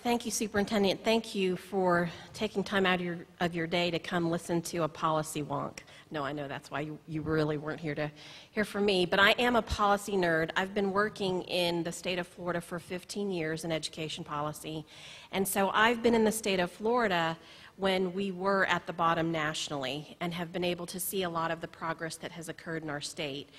Thank you, Superintendent. Thank you for taking time out of your day to come listen to a policy wonk. No, I know that's why you really weren't here to hear from me, but I am a policy nerd. I've been working in the state of Florida for 15 years in education policy, and so I've been in the state of Florida when we were at the bottom nationally and have been able to see a lot of the progress that has occurred in our state.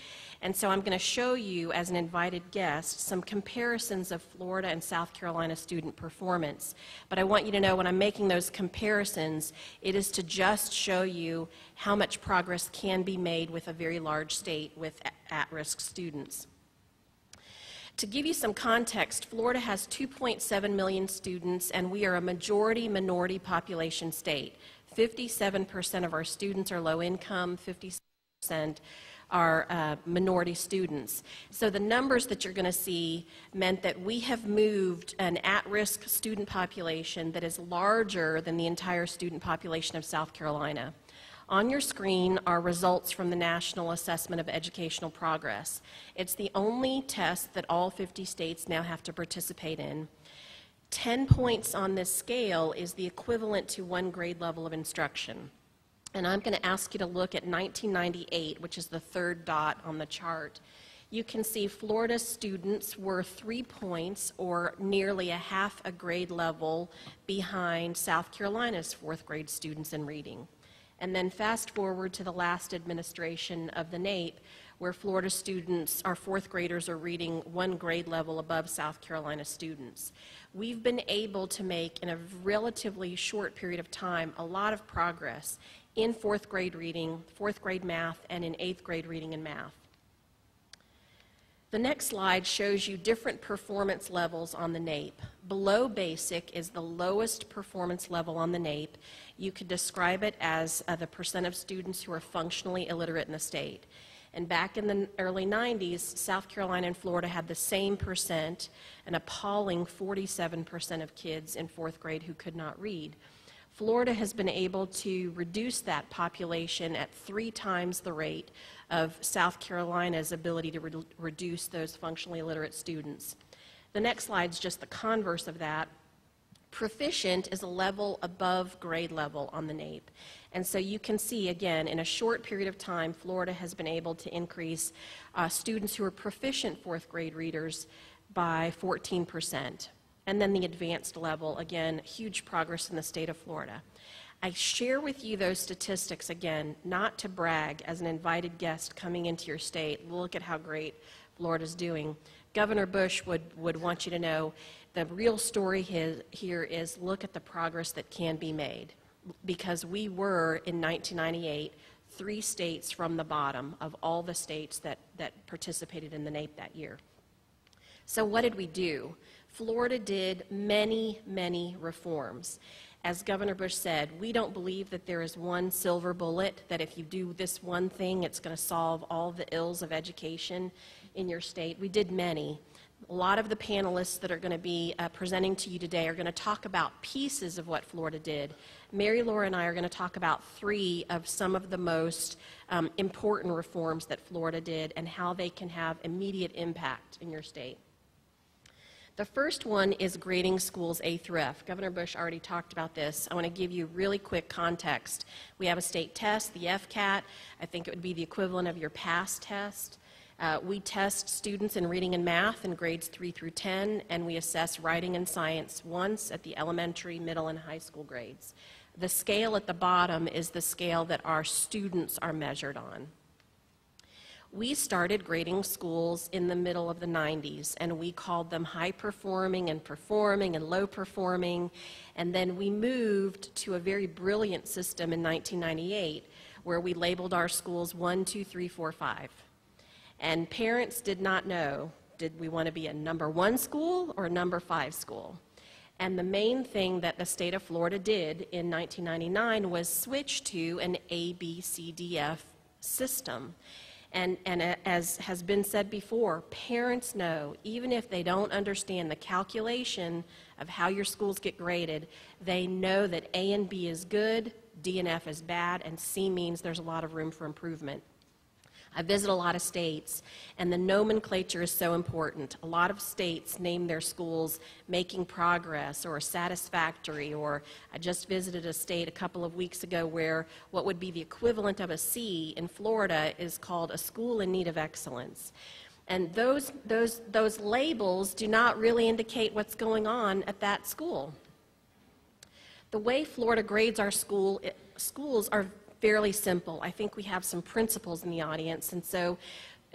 And so I'm going to show you, as an invited guest, some comparisons of Florida and South Carolina student performance. But I want you to know when I'm making those comparisons, it is to just show you how much progress can be made with a very large state with at-risk students. To give you some context, Florida has 2.7 million students, and we are a majority-minority population state. 57% of our students are low income, 50% are minority students. So the numbers that you're going to see meant that we have moved an at-risk student population that is larger than the entire student population of South Carolina. On your screen are results from the National Assessment of Educational Progress. It's the only test that all 50 states now have to participate in. 10 points on this scale is the equivalent to one grade level of instruction. And I'm going to ask you to look at 1998, which is the third dot on the chart. You can see Florida students were 3 points, or nearly a half a grade level, behind South Carolina's fourth grade students in reading. And then fast forward to the last administration of the NAEP, where Florida students, our fourth graders, are reading one grade level above South Carolina students. We've been able to make, in a relatively short period of time, a lot of progress in fourth grade reading, fourth grade math, and in eighth grade reading and math. The next slide shows you different performance levels on the NAEP. Below basic is the lowest performance level on the NAEP. You could describe it as the percent of students who are functionally illiterate in the state. And back in the early 90s, South Carolina and Florida had the same percent, an appalling 47% of kids in fourth grade who could not read. Florida has been able to reduce that population at 3 times the rate of South Carolina's ability to reduce those functionally illiterate students. The next slide is just the converse of that. Proficient is a level above grade level on the NAEP. And so you can see, again, in a short period of time, Florida has been able to increase students who are proficient fourth grade readers by 14%. And then the advanced level, again, huge progress in the state of Florida. I share with you those statistics, again, not to brag as an invited guest coming into your state. Look at how great Florida's doing. Governor Bush would want you to know the real story here is look at the progress that can be made, because we were, in 1998, 3 states from the bottom of all the states that participated in the NAEP that year. So what did we do? Florida did many, many reforms. As Governor Bush said, we don't believe that there is one silver bullet, that if you do this one thing, it's going to solve all the ills of education in your state. We did many. A lot of the panelists that are going to be presenting to you today are going to talk about pieces of what Florida did. Mary Laura and I are going to talk about 3 of some of the most important reforms that Florida did and how they can have immediate impact in your state. The first one is grading schools A through F. Governor Bush already talked about this. I want to give you really quick context. We have a state test, the FCAT. I think it would be the equivalent of your PASS test. We test students in reading and math in grades 3 through 10, and we assess writing and science once at the elementary, middle, and high school grades. The scale at the bottom is the scale that our students are measured on. We started grading schools in the middle of the 90s, and we called them high-performing and low-performing, and then we moved to a very brilliant system in 1998 where we labeled our schools 1, 2, 3, 4, 5. And parents did not know, did we want to be a number 1 school or a number 5 school? And the main thing that the state of Florida did in 1999 was switch to an ABCDF system. And as has been said before, parents know, even if they don't understand the calculation of how your schools get graded, they know that A and B is good, D and F is bad, and C means there's a lot of room for improvement. I visit a lot of states, and the nomenclature is so important. A lot of states name their schools making progress or satisfactory, or I just visited a state a couple of weeks ago where what would be the equivalent of a C in Florida is called a school in need of excellence. And those labels do not really indicate what's going on at that school. The way Florida grades our schools are fairly simple. I think we have some principals in the audience, and so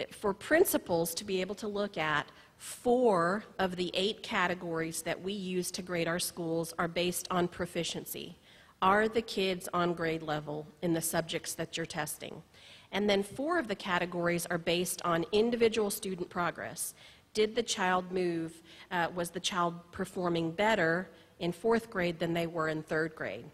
for principals to be able to look at 4 of the 8 categories that we use to grade our schools are based on proficiency. Are the kids on grade level in the subjects that you're testing? And then 4 of the categories are based on individual student progress. Did the child move, was the child performing better in 4th grade than they were in 3rd grade?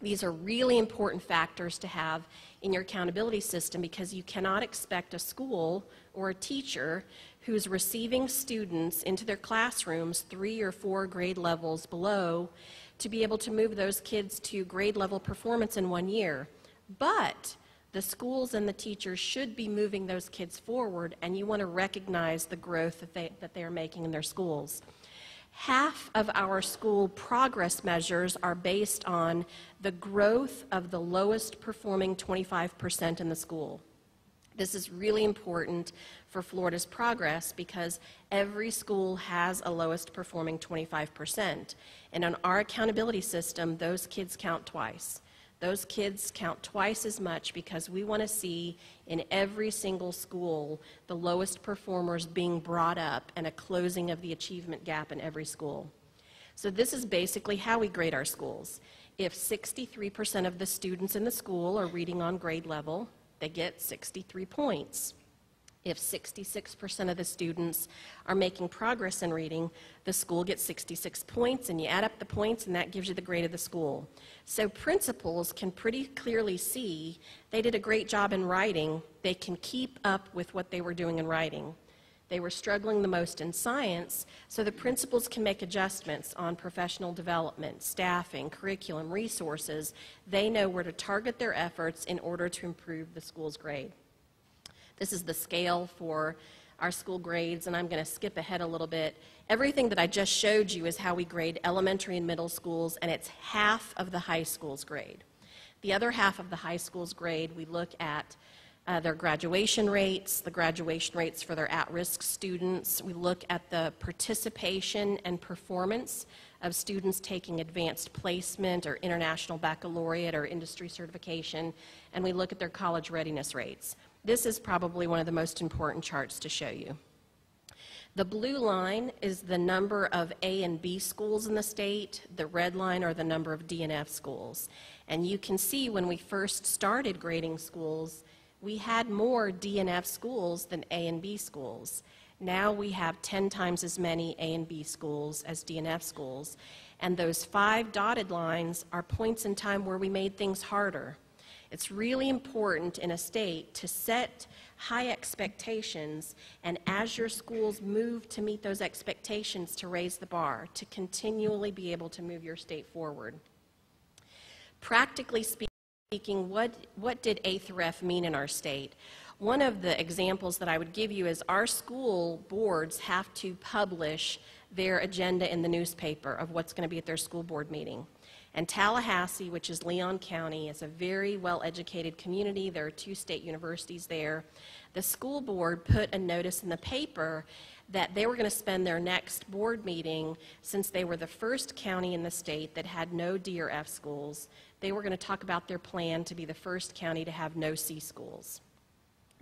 These are really important factors to have in your accountability system, because you cannot expect a school or a teacher who's receiving students into their classrooms 3 or 4 grade levels below to be able to move those kids to grade level performance in 1 year. But the schools and the teachers should be moving those kids forward, and you want to recognize the growth that they are making in their schools. Half of our school progress measures are based on the growth of the lowest performing 25% in the school. This is really important for Florida's progress because every school has a lowest performing 25%. And on our accountability system, those kids count twice. Those kids count twice as much because we want to see in every single school the lowest performers being brought up and a closing of the achievement gap in every school. So this is basically how we grade our schools. If 63% of the students in the school are reading on grade level, they get 63 points. If 66% of the students are making progress in reading, the school gets 66 points, and you add up the points, and that gives you the grade of the school. So principals can pretty clearly see they did a great job in writing. They can keep up with what they were doing in writing. They were struggling the most in science, so the principals can make adjustments on professional development, staffing, curriculum, resources. They know where to target their efforts in order to improve the school's grade. This is the scale for our school grades, and I'm going to skip ahead a little bit. Everything that I just showed you is how we grade elementary and middle schools, and it's half of the high school's grade. The other half of the high school's grade, we look at their graduation rates, the graduation rates for their at-risk students. We look at the participation and performance of students taking advanced placement or international baccalaureate or industry certification, and we look at their college readiness rates. This is probably one of the most important charts to show you. The blue line is the number of A and B schools in the state. The red line are the number of D and F schools. And you can see when we first started grading schools, we had more D and F schools than A and B schools. Now we have 10 times as many A and B schools as D and F schools. And those 5 dotted lines are points in time where we made things harder. It's really important in a state to set high expectations, and as your schools move to meet those expectations, to raise the bar, to continually be able to move your state forward. Practically speaking, what did A through F mean in our state? One of the examples that I would give you is our school boards have to publish their agenda in the newspaper of what's going to be at their school board meeting. And Tallahassee, which is Leon County, is a very well-educated community. There are 2 state universities there. The school board put a notice in the paper that they were going to spend their next board meeting, since they were the first county in the state that had no D or F schools, they were going to talk about their plan to be the first county to have no C schools.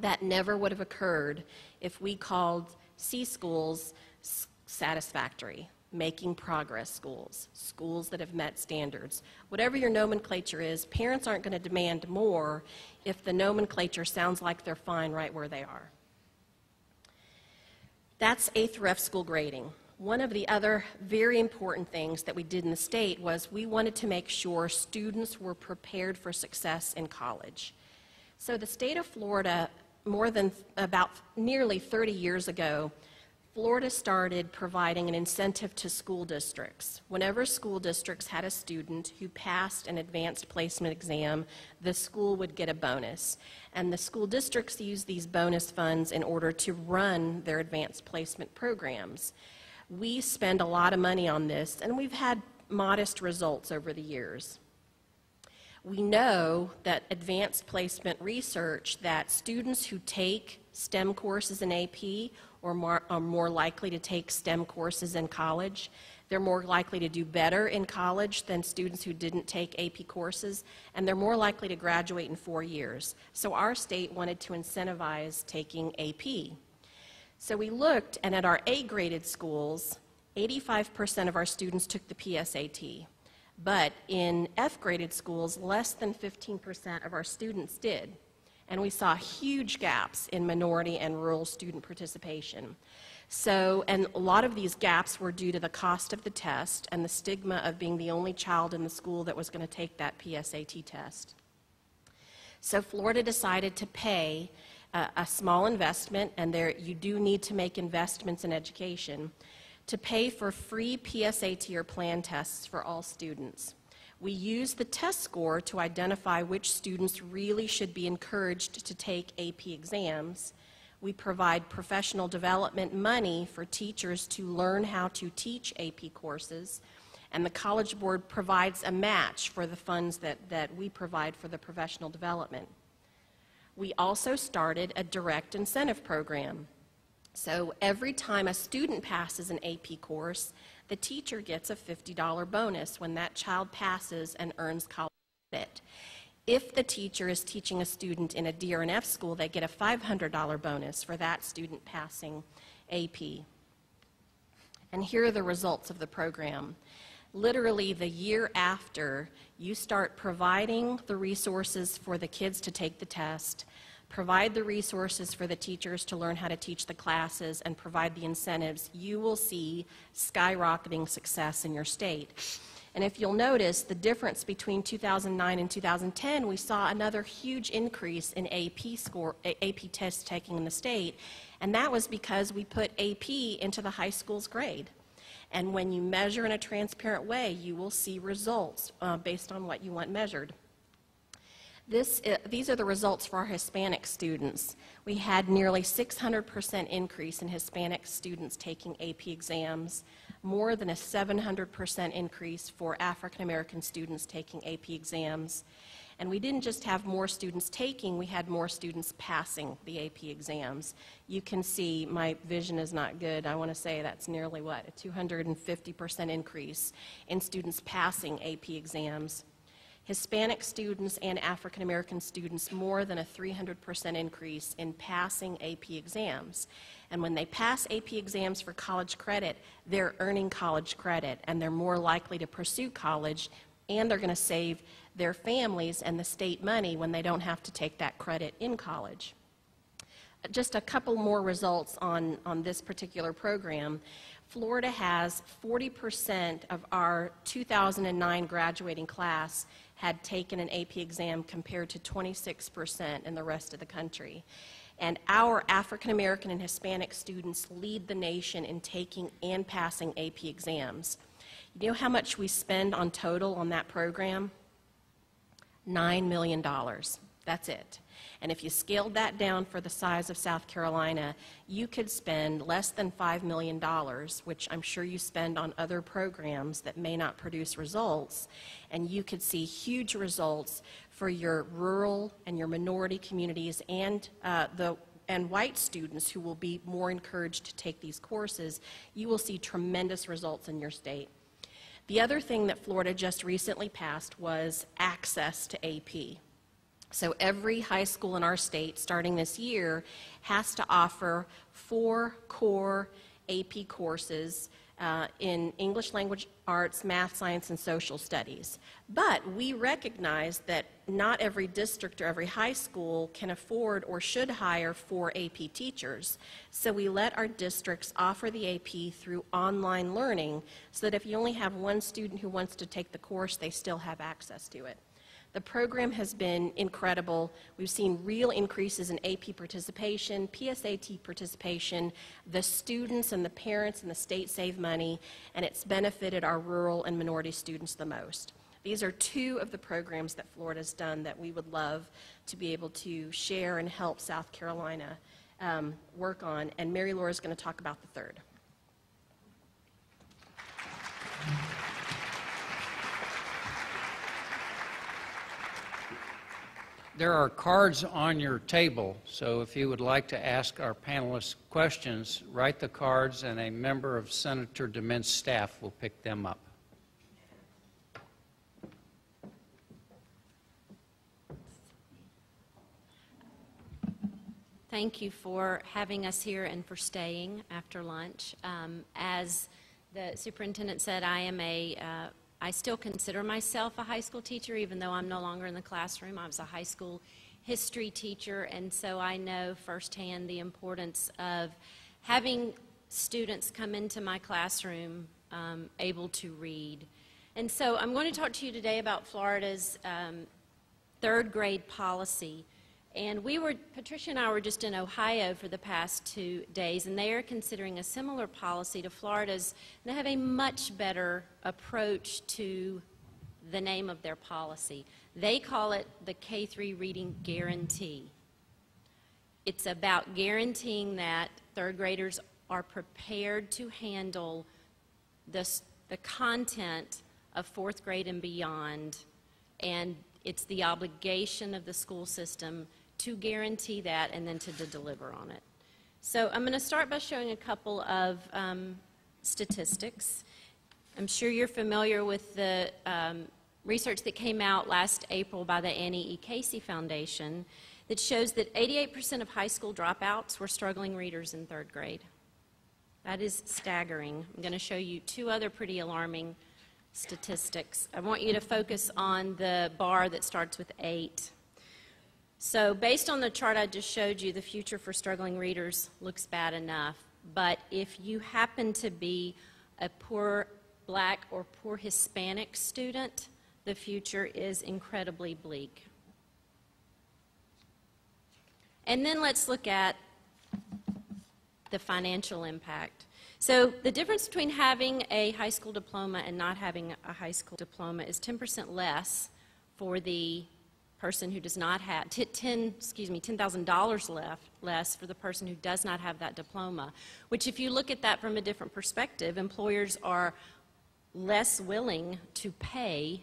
That never would have occurred if we called C schools satisfactory, making progress schools, schools that have met standards. Whatever your nomenclature is, parents aren't going to demand more if the nomenclature sounds like they're fine right where they are. That's A through F school grading. One of the other very important things that we did in the state was we wanted to make sure students were prepared for success in college. So the state of Florida, nearly 30 years ago, Florida started providing an incentive to school districts. Whenever school districts had a student who passed an advanced placement exam, the school would get a bonus. And the school districts used these bonus funds in order to run their advanced placement programs. We spend a lot of money on this, and we've had modest results over the years. We know that advanced placement research that students who take STEM courses in AP are more likely to take STEM courses in college. They're more likely to do better in college than students who didn't take AP courses, and they're more likely to graduate in 4 years. So our state wanted to incentivize taking AP. So we looked, and at our A-graded schools, 85% of our students took the PSAT. But in F-graded schools, less than 15% of our students did. And we saw huge gaps in minority and rural student participation. So, and a lot of these gaps were due to the cost of the test and the stigma of being the only child in the school that was going to take that PSAT test. So Florida decided to pay a small investment, and there you do need to make investments in education, to pay for free PSAT or PLAN tests for all students. We use the test score to identify which students really should be encouraged to take AP exams. We provide professional development money for teachers to learn how to teach AP courses, and the College Board provides a match for the funds that we provide for the professional development. We also started a direct incentive program. So every time a student passes an AP course, the teacher gets a $50 bonus when that child passes and earns college credit. If the teacher is teaching a student in a D or an F school, they get a $500 bonus for that student passing AP. And here are the results of the program. Literally the year after you start providing the resources for the kids to take the test, provide the resources for the teachers to learn how to teach the classes, and provide the incentives, you will see skyrocketing success in your state. And if you'll notice, the difference between 2009 and 2010, we saw another huge increase in AP test taking in the state, and that was because we put AP into the high school's grade. And when you measure in a transparent way, you will see results based on what you want measured. These are the results for our Hispanic students. We had nearly 600% increase in Hispanic students taking AP exams, more than a 700% increase for African American students taking AP exams. And we didn't just have more students taking, we had more students passing the AP exams. You can see my vision is not good. I want to say that's nearly, what, a 250% increase in students passing AP exams. Hispanic students and African American students, more than a 300% increase in passing AP exams. And when they pass AP exams for college credit, they're earning college credit, and they're more likely to pursue college, and they're going to save their families and the state money when they don't have to take that credit in college. Just a couple more results on this particular program. Florida has 40% of our 2009 graduating class had taken an AP exam compared to 26% in the rest of the country. And our African American and Hispanic students lead the nation in taking and passing AP exams. You know how much we spend on total on that program? $9 million. That's it. And if you scaled that down for the size of South Carolina, you could spend less than $5 million, which I'm sure you spend on other programs that may not produce results, and you could see huge results for your rural and your minority communities and white students who will be more encouraged to take these courses. You will see tremendous results in your state. The other thing that Florida just recently passed was access to AP. So every high school in our state, starting this year, has to offer 4 core AP courses in English language arts, math, science, and social studies. But we recognize that not every district or every high school can afford or should hire 4 AP teachers. So we let our districts offer the AP through online learning so that if you only have one student who wants to take the course, they still have access to it. The program has been incredible. We've seen real increases in AP participation, PSAT participation. The students and the parents and the state save money, and it's benefited our rural and minority students the most. These are two of the programs that Florida's done that we would love to be able to share and help South Carolina work on, and Mary Laura is going to talk about the third. There are cards on your table, so if you would like to ask our panelists questions, write the cards and a member of Senator DeMint's staff will pick them up. Thank you for having us here and for staying after lunch. As the superintendent said, I still consider myself a high school teacher, even though I'm no longer in the classroom. I was a high school history teacher, and so I know firsthand the importance of having students come into my classroom able to read. And so I'm going to talk to you today about Florida's third grade policy. And Patricia and I were just in Ohio for the past 2 days, and they are considering a similar policy to Florida's. And they have a much better approach to the name of their policy. They call it the K-3 Reading Guarantee. It's about guaranteeing that third graders are prepared to handle the content of fourth grade and beyond, and it's the obligation of the school system to guarantee that and then to deliver on it. So I'm going to start by showing a couple of statistics. I'm sure you're familiar with the research that came out last April by the Annie E. Casey Foundation that shows that 88% of high school dropouts were struggling readers in third grade. That is staggering. I'm going to show you two other pretty alarming statistics. I want you to focus on the bar that starts with 8. So based on the chart I just showed you, the future for struggling readers looks bad enough. But if you happen to be a poor Black or poor Hispanic student, the future is incredibly bleak. And then let's look at the financial impact. So the difference between having a high school diploma and not having a high school diploma is 10% less for the person who does not have, $10,000 less for the person who does not have that diploma, which if you look at that from a different perspective, employers are less willing to pay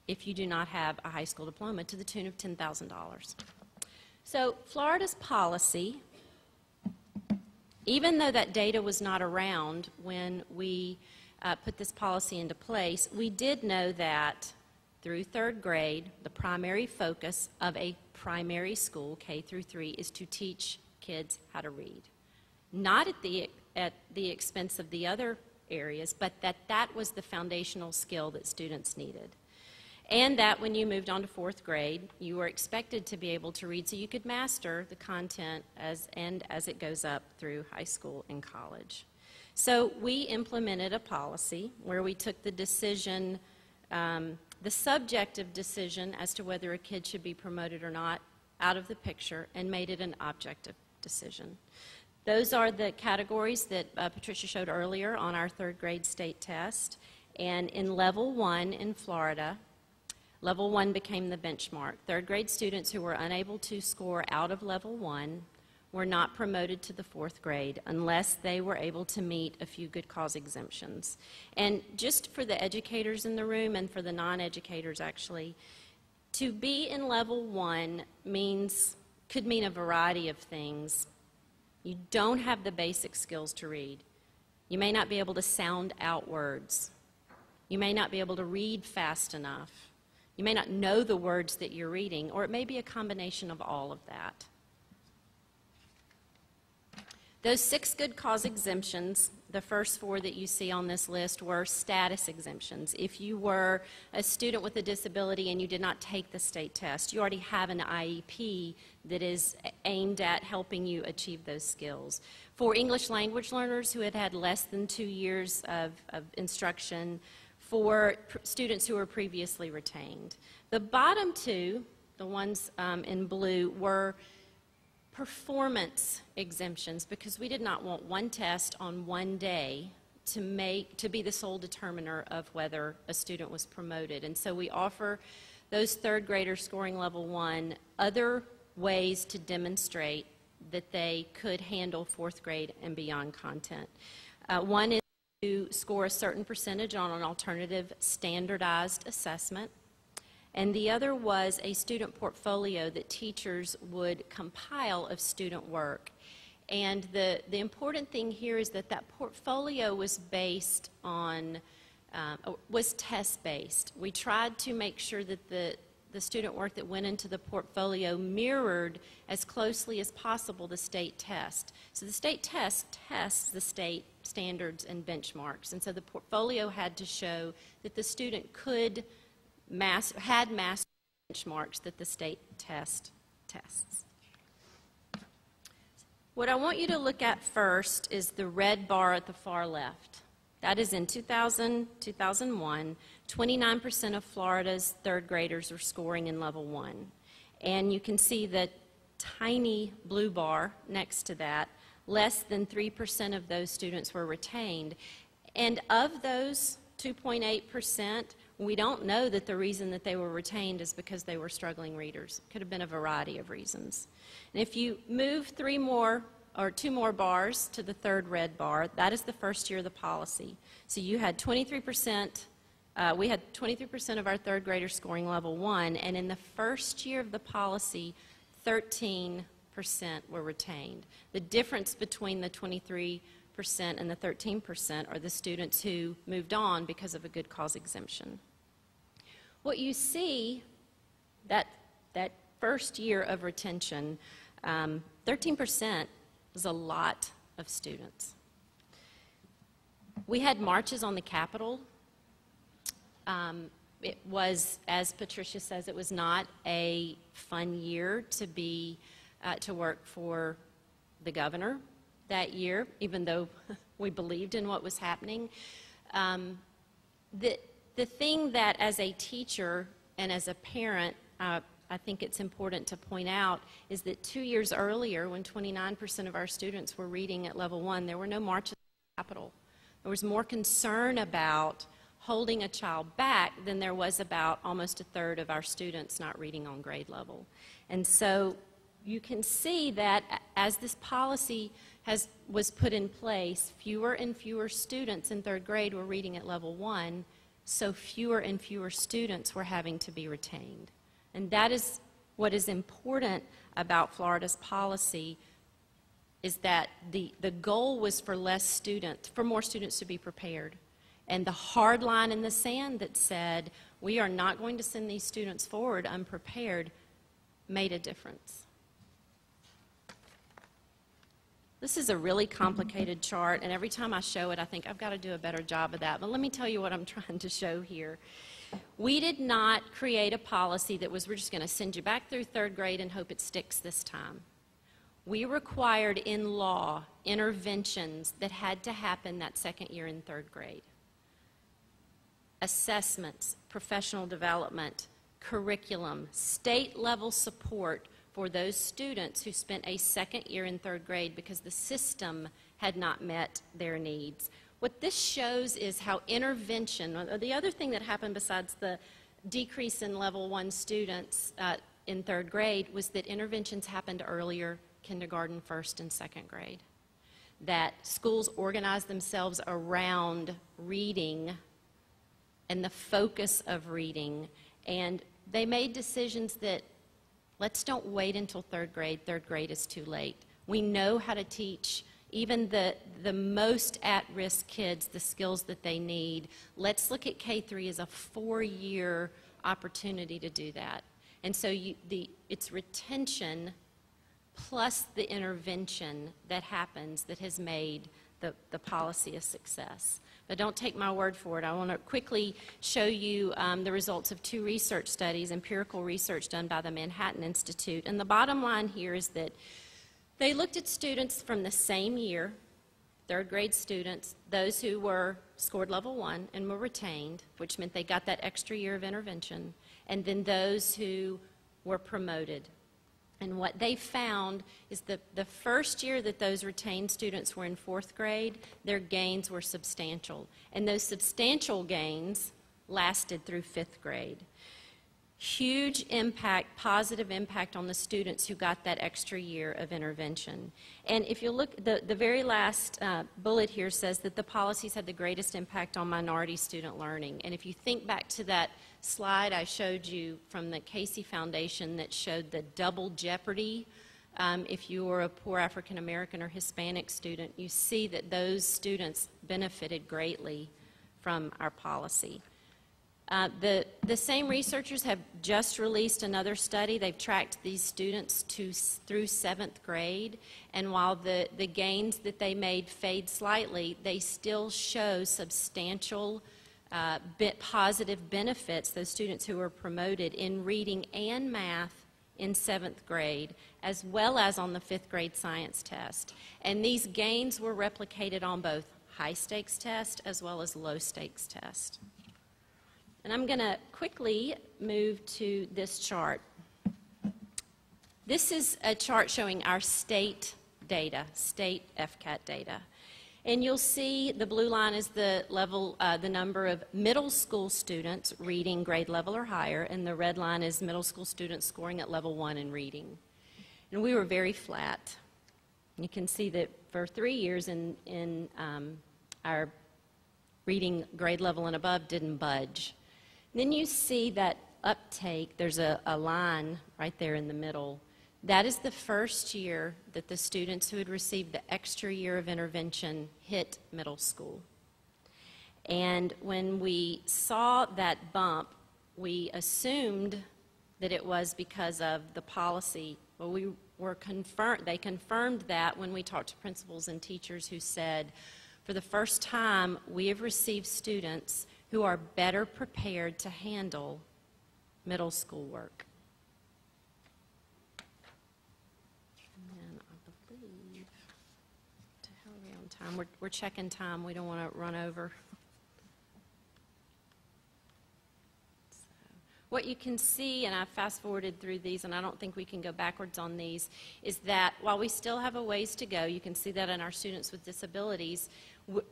if you do not have a high school diploma to the tune of $10,000. So Florida's policy, even though that data was not around when we put this policy into place, we did know that through third grade, the primary focus of a primary school, K through 3, is to teach kids how to read. Not at the expense of the other areas, but that was the foundational skill that students needed. And that when you moved on to fourth grade, you were expected to be able to read so you could master the content as it goes up through high school and college. So we implemented a policy where we took the decision, the subjective decision as to whether a kid should be promoted or not out of the picture and made it an objective decision. Those are the categories that Patricia showed earlier on our third grade state test. And in level 1 in Florida, level 1 became the benchmark. Third grade students who were unable to score out of level 1 were not promoted to the fourth grade unless they were able to meet a few good cause exemptions. And just for the educators in the room and for the non-educators actually, to be in level 1 could mean a variety of things. You don't have the basic skills to read. You may not be able to sound out words. You may not be able to read fast enough. You may not know the words that you're reading, or it may be a combination of all of that. Those 6 good cause exemptions, the first 4 that you see on this list were status exemptions. If you were a student with a disability and you did not take the state test, you already have an IEP that is aimed at helping you achieve those skills. For English language learners who had had less than 2 years of instruction, for students who were previously retained. The bottom two, the ones in blue, were performance exemptions because we did not want one test on one day to be the sole determiner of whether a student was promoted. And so we offer those third graders scoring level 1 other ways to demonstrate that they could handle fourth grade and beyond content. One is to score a certain percentage on an alternative standardized assessment. And the other was a student portfolio that teachers would compile of student work. And the important thing here is that that portfolio was based on, was test-based. We tried to make sure that the student work that went into the portfolio mirrored as closely as possible the state test. So the state test tests the state standards and benchmarks. And so the portfolio had to show that the student had mastered benchmarks that the state test tests. What I want you to look at first is the red bar at the far left. That is in 2000, 2001, 29% of Florida's third graders were scoring in level 1. And you can see the tiny blue bar next to that. Less than 3% of those students were retained. And of those 2.8%, we don't know that the reason that they were retained is because they were struggling readers. It could have been a variety of reasons. And if you move 2 more bars to the third red bar, that is the first year of the policy. So you had 23%, we had 23% of our third graders scoring level 1, and in the first year of the policy, 13% were retained. The difference between the 23% and the 13% are the students who moved on because of a good cause exemption. What you see, that first year of retention, 13% was a lot of students. We had marches on the Capitol. It was, as Patricia says, it was not a fun year to work for the governor that year, even though we believed in what was happening. The thing that as a teacher and as a parent, I think it's important to point out is that 2 years earlier, when 29% of our students were reading at level 1, there were no marches at the Capitol. There was more concern about holding a child back than there was about almost a third of our students not reading on grade level. And so you can see that as this policy was put in place, fewer and fewer students in third grade were reading at level 1, so fewer and fewer students were having to be retained. And that is what is important about Florida's policy, is that the goal was for more students to be prepared. And the hard line in the sand that said, we are not going to send these students forward unprepared, made a difference. This is a really complicated chart, and every time I show it, I think I've got to do a better job of that. But let me tell you what I'm trying to show here. We did not create a policy that was, we're just going to send you back through third grade and hope it sticks this time. We required in law interventions that had to happen that second year in third grade. Assessments, professional development, curriculum, state-level support for those students who spent a second year in third grade because the system had not met their needs. What this shows is how intervention, the other thing that happened besides the decrease in level 1 students in third grade, was that interventions happened earlier, kindergarten, first and second grade. That schools organized themselves around reading and the focus of reading, and they made decisions that, let's don't wait until third grade is too late. We know how to teach even the most at-risk kids the skills that they need. Let's look at K-3 as a 4-year opportunity to do that. And so it's retention plus the intervention that happens that has made the policy a success. But don't take my word for it. I want to quickly show you the results of 2 research studies, empirical research done by the Manhattan Institute. And the bottom line here is that they looked at students from the same year, third grade students, those who were scored level 1 and were retained, which meant they got that extra year of intervention, and then those who were promoted. And what they found is the first year that those retained students were in 4th grade, their gains were substantial. And those substantial gains lasted through 5th grade. Huge impact, positive impact on the students who got that extra year of intervention. And if you look, the very last bullet here says that the policies had the greatest impact on minority student learning. And if you think back to that slide I showed you from the Casey Foundation that showed the double jeopardy, if you were a poor African American or Hispanic student, you see that those students benefited greatly from our policy. The same researchers have just released another study. They've tracked these students through 7th grade, and while the gains that they made fade slightly, they still show substantial positive benefits, those students who were promoted in reading and math in 7th grade, as well as on the 5th grade science test. And these gains were replicated on both high-stakes test as well as low-stakes test. And I'm going to quickly move to this chart. This is a chart showing our state data, state FCAT data. And you'll see the blue line is the level, the number of middle school students reading grade level or higher, and the red line is middle school students scoring at level 1 in reading. And we were very flat. You can see that for 3 years in our reading grade level and above didn't budge. Then you see that uptake, there's a line right there in the middle. That is the first year that the students who had received the extra year of intervention hit middle school. And when we saw that bump, we assumed that it was because of the policy. Well, they confirmed that when we talked to principals and teachers who said, for the first time, we have received students who are better prepared to handle middle school work. And I believe, how are we on time? We're checking time. We don't want to run over. So, what you can see, and I fast-forwarded through these, and I don't think we can go backwards on these, is that while we still have a ways to go, you can see that in our students with disabilities,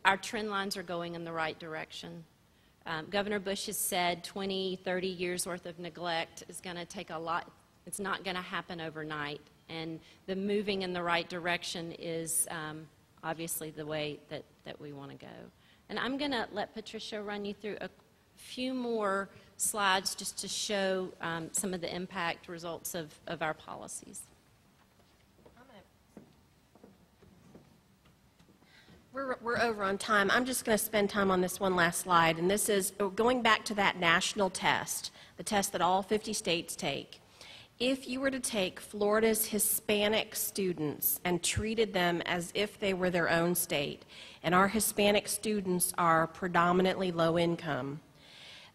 our trend lines are going in the right direction. Governor Bush has said 20, 30 years worth of neglect is going to take a lot. It's not going to happen overnight. And the moving in the right direction is obviously the way that we want to go. And I'm going to let Patricia run you through a few more slides just to show some of the impact results of our policies. We're over on time. I'm just going to spend time on this one last slide, and this is going back to that national test, the test that all 50 states take. If you were to take Florida's Hispanic students and treated them as if they were their own state, and our Hispanic students are predominantly low income,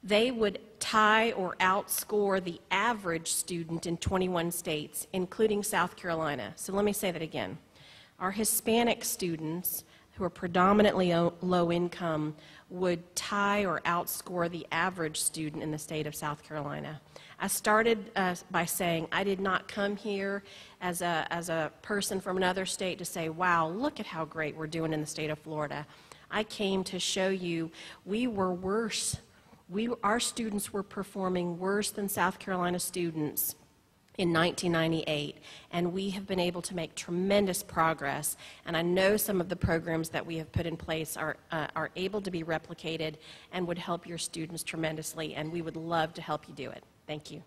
they would tie or outscore the average student in 21 states, including South Carolina. So let me say that again. Our Hispanic students who are predominantly low income would tie or outscore the average student in the state of South Carolina. I started by saying I did not come here as a person from another state to say, wow, look at how great we're doing in the state of Florida. I came to show you we were worse. Our students were performing worse than South Carolina students in 1998, and we have been able to make tremendous progress, and I know some of the programs that we have put in place are able to be replicated and would help your students tremendously, and we would love to help you do it. Thank you.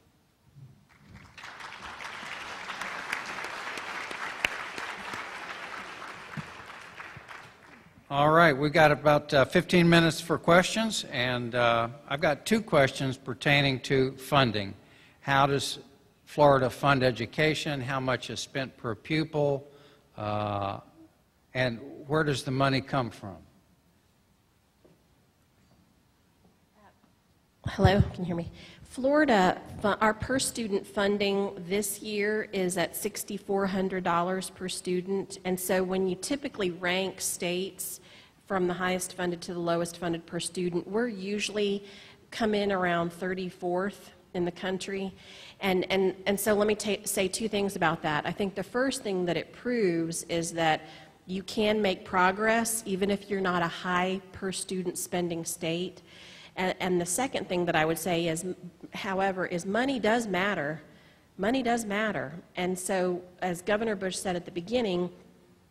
All right, we've got about 15 minutes for questions, and I've got 2 questions pertaining to funding. How does Florida fund education? How much is spent per pupil? And where does the money come from? Hello, can you hear me? Florida, our per student funding this year is at $6,400 per student. And so when you typically rank states from the highest funded to the lowest funded per student, we're usually come in around 34th in the country. And so let me say two things about that. I think the first thing that it proves is that you can make progress even if you're not a high per student spending state. And the second thing that I would say is, however, is money does matter. Money does matter. And so, as Governor Bush said at the beginning,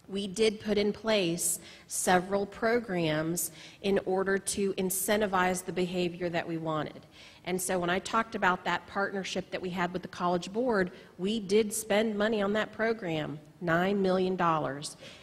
we did put in place several programs in order to incentivize the behavior that we wanted. And so when I talked about that partnership that we had with the College Board, we did spend money on that program, $9 million.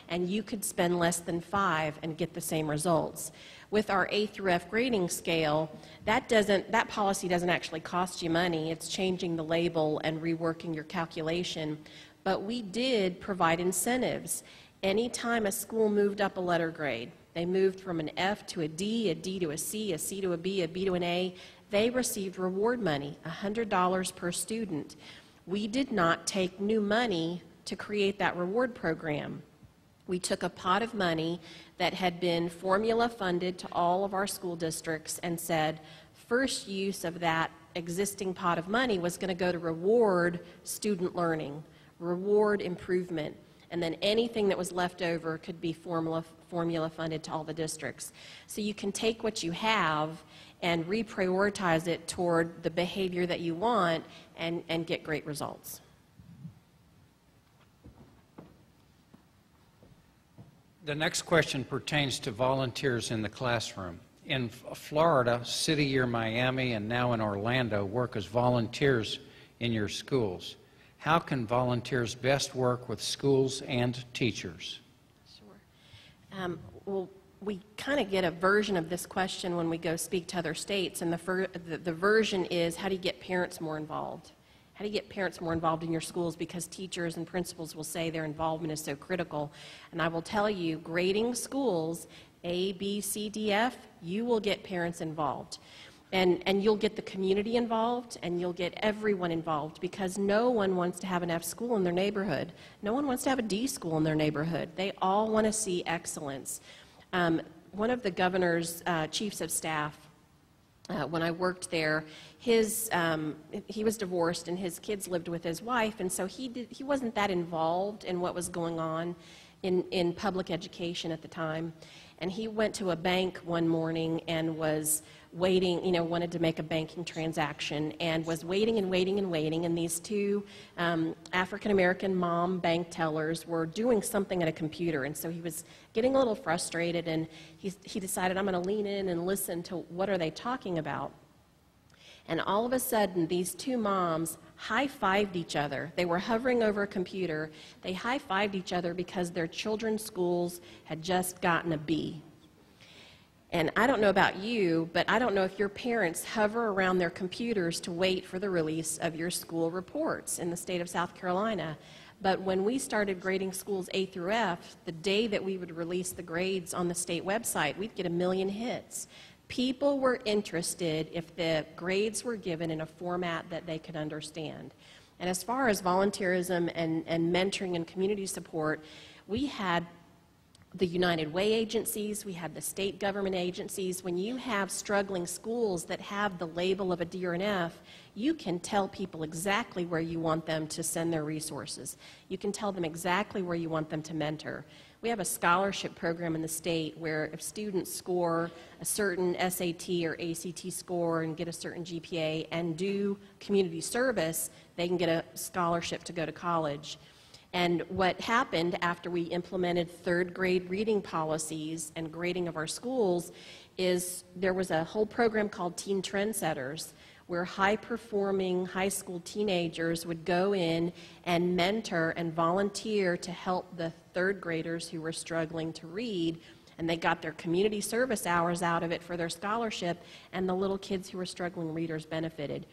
And you could spend less than $5 and get the same results. With our A through F grading scale, that policy doesn't actually cost you money. It's changing the label and reworking your calculation. But we did provide incentives. Anytime a school moved up a letter grade, they moved from an F to a D to a C to a B to an A, they received reward money, $100 per student. We did not take new money to create that reward program. We took a pot of money that had been formula funded to all of our school districts and said first use of that existing pot of money was going to go to reward student learning, reward improvement, and then anything that was left over could be formula funded to all the districts. So you can take what you have and reprioritize it toward the behavior that you want and get great results. The next question pertains to volunteers in the classroom. In Florida, City Year Miami, and now in Orlando, work as volunteers in your schools. How can volunteers best work with schools and teachers? Sure. Well, we kind of get a version of this question when we go speak to other states, and the version is, how do you get parents more involved? How do you get parents more involved in your schools? Because teachers and principals will say their involvement is so critical. And I will tell you, grading schools, A, B, C, D, F, you will get parents involved. And you'll get the community involved, and you'll get everyone involved, because no one wants to have an F school in their neighborhood. No one wants to have a D school in their neighborhood. They all want to see excellence. One of the governor's chiefs of staff, when I worked there, he was divorced and his kids lived with his wife, and so he wasn't that involved in what was going on in public education at the time. And he went to a bank one morning and was waiting, wanted to make a banking transaction, and was waiting and waiting and waiting, and these two African-American mom bank tellers were doing something at a computer, and so he was getting a little frustrated, and he decided, I'm going to lean in and listen to what are they talking about. And all of a sudden, these two moms high-fived each other. They were hovering over a computer. They high-fived each other because their children's schools had just gotten a B. And I don't know about you, but I don't know if your parents hover around their computers to wait for the release of your school reports in the state of South Carolina. But when we started grading schools A through F, the day that we would release the grades on the state website, we'd get 1 million hits. People were interested if the grades were given in a format that they could understand. And as far as volunteerism and mentoring and community support, we had the United Way agencies, we had the state government agencies. When you have struggling schools that have the label of a D or an F, you can tell people exactly where you want them to send their resources. You can tell them exactly where you want them to mentor. We have a scholarship program in the state where if students score a certain SAT or ACT score and get a certain GPA and do community service, they can get a scholarship to go to college. And what happened after we implemented third grade reading policies and grading of our schools is there was a whole program called Teen Trendsetters, where high-performing high school teenagers would go in and mentor and volunteer to help the third graders who were struggling to read, and they got their community service hours out of it for their scholarship, and the little kids who were struggling readers benefited.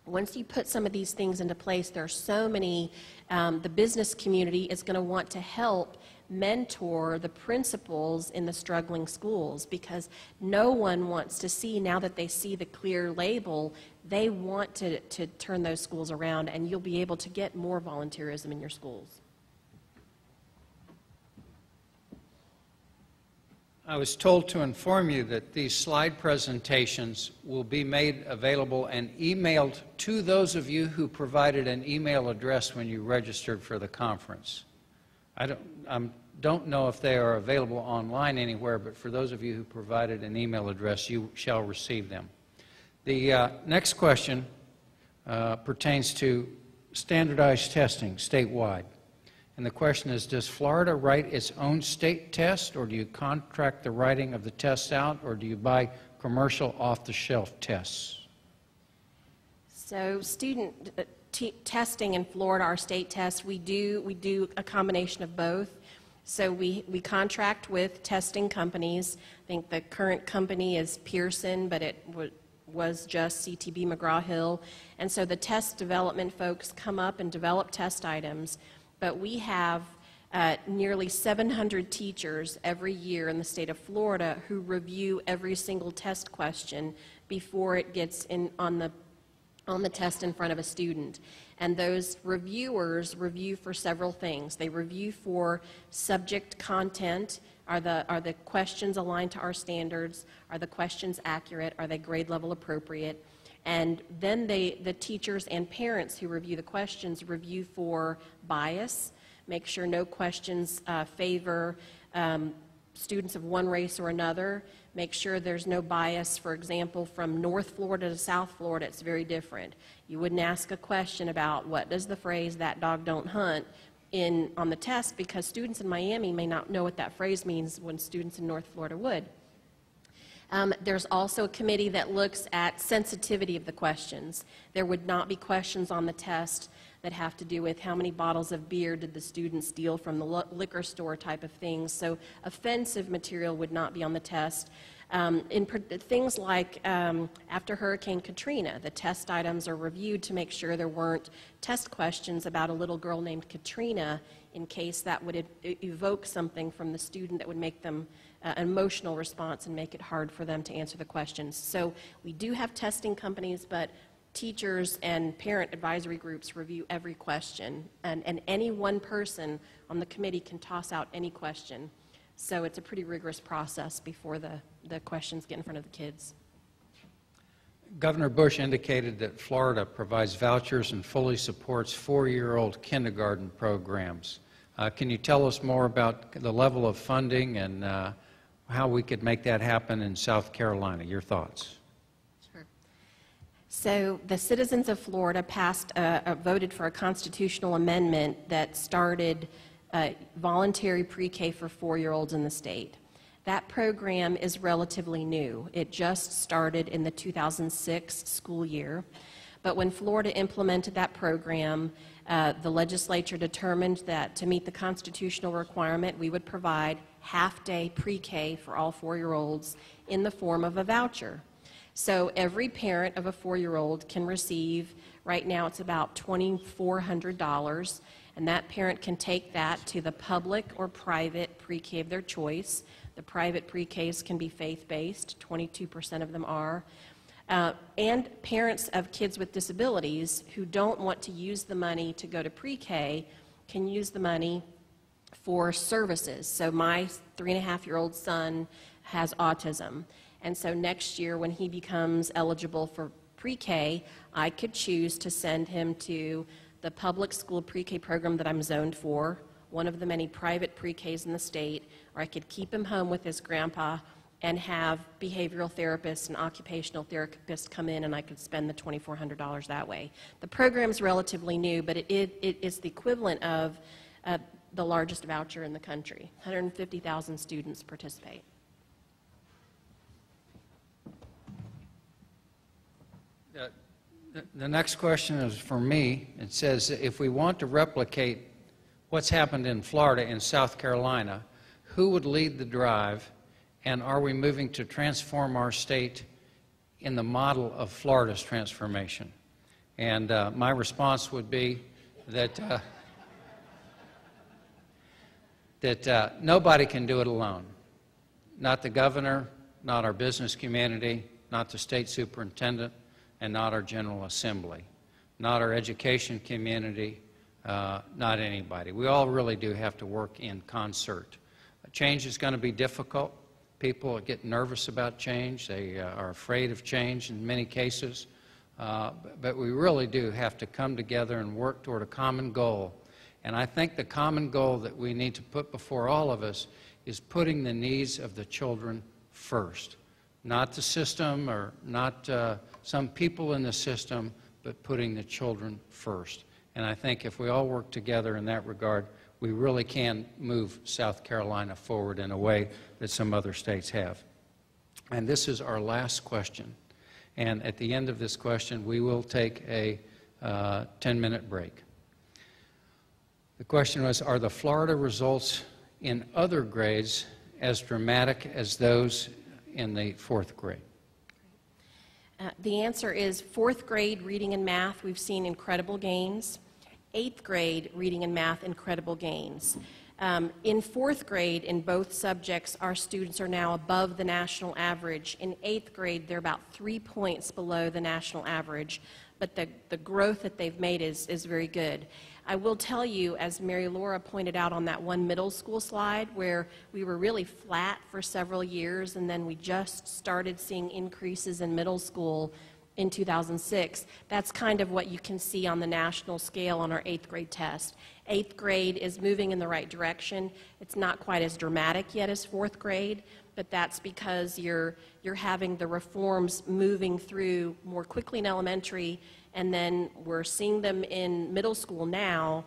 Once you put some of these things into place, there are so many, the business community is going to want to help mentor the principals in the struggling schools, because no one wants to see, now that they see the clear label, they want to turn those schools around, and you'll be able to get more volunteerism in your schools. I was told to inform you that these slide presentations will be made available and emailed to those of you who provided an email address when you registered for the conference. I don't know if they are available online anywhere, but for those of you who provided an email address, you shall receive them. The next question pertains to standardized testing statewide. And the question is, does Florida write its own state test, or do you contract the writing of the tests out, or do you buy commercial off-the-shelf tests? So student testing in Florida, our state tests, we do a combination of both. So we contract with testing companies. I think the current company is Pearson, but it was just CTB McGraw-Hill. And so the test development folks come up and develop test items. But we have nearly 700 teachers every year in the state of Florida who review every single test question before it gets in on the test in front of a student. And those reviewers review for several things. They review for subject content. Are the questions aligned to our standards? Are the questions accurate? Are they grade level appropriate? And then the teachers and parents who review the questions review for bias, make sure no questions favor students of one race or another, make sure there's no bias. For example, from North Florida to South Florida, it's very different. You wouldn't ask a question about what does the phrase "that dog don't hunt" on the test, because students in Miami may not know what that phrase means when students in North Florida would. There's also a committee that looks at sensitivity of the questions. There would not be questions on the test that have to do with how many bottles of beer did the student steal from the liquor store type of things. So offensive material would not be on the test. Things like after Hurricane Katrina, the test items are reviewed to make sure there weren't test questions about a little girl named Katrina, in case that would evoke something from the student that would make them an emotional response and make it hard for them to answer the questions. So we do have testing companies, but teachers and parent advisory groups review every question, and any one person on the committee can toss out any question. So it's a pretty rigorous process before the questions get in front of the kids. Governor Bush indicated that Florida provides vouchers and fully supports four-year-old kindergarten programs. Can you tell us more about the level of funding and how we could make that happen in South Carolina? Your thoughts? Sure. So the citizens of Florida voted for a constitutional amendment that started voluntary pre-K for four-year-olds in the state. That program is relatively new. It just started in the 2006 school year. But when Florida implemented that program, the legislature determined that to meet the constitutional requirement, we would provide half-day pre-K for all four-year-olds in the form of a voucher. So every parent of a four-year-old can receive, right now it's about $2,400, and that parent can take that to the public or private pre-K of their choice. The private pre-Ks can be faith-based, 22% of them are. And parents of kids with disabilities who don't want to use the money to go to pre-K can use the money for services. So my 3.5-year-old son has autism, and so next year when he becomes eligible for pre-K, I could choose to send him to the public school pre-K program that I'm zoned for, one of the many private pre-Ks in the state, or I could keep him home with his grandpa and have behavioral therapists and occupational therapists come in, and I could spend the $2,400 that way. The program's relatively new, but it is the equivalent of the largest voucher in the country. 150,000 students participate. The next question is for me. It says, if we want to replicate what's happened in Florida and South Carolina, who would lead the drive, and are we moving to transform our state in the model of Florida's transformation? And my response would be that that nobody can do it alone. Not the governor, not our business community, not the state superintendent, and not our General Assembly, not our education community, not anybody. We all really do have to work in concert. Change is going to be difficult. People get nervous about change. They are afraid of change in many cases. But we really do have to come together and work toward a common goal. And I think the common goal that we need to put before all of us is putting the needs of the children first. Not the system or not some people in the system, but putting the children first. And I think if we all work together in that regard, we really can move South Carolina forward in a way that some other states have. And this is our last question. And at the end of this question, we will take a 10-minute break. The question was, are the Florida results in other grades as dramatic as those in the fourth grade? The answer is fourth grade reading and math, we've seen incredible gains. Eighth grade reading and math, incredible gains. In fourth grade, in both subjects, our students are now above the national average. In eighth grade, they're about 3 points below the national average, but the growth that they've made is very good. I will tell you, as Mary Laura pointed out on that one middle school slide, where we were really flat for several years, and then we just started seeing increases in middle school in 2006. That's kind of what you can see on the national scale on our eighth grade test. Eighth grade is moving in the right direction. It's not quite as dramatic yet as fourth grade, but that's because you're having the reforms moving through more quickly in elementary, and then we're seeing them in middle school now,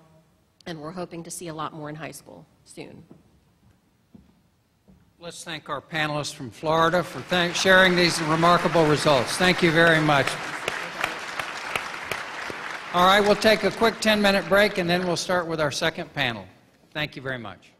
and we're hoping to see a lot more in high school soon. Let's thank our panelists from Florida for sharing these remarkable results. Thank you very much. All right, we'll take a quick 10-minute break, and then we'll start with our second panel. Thank you very much.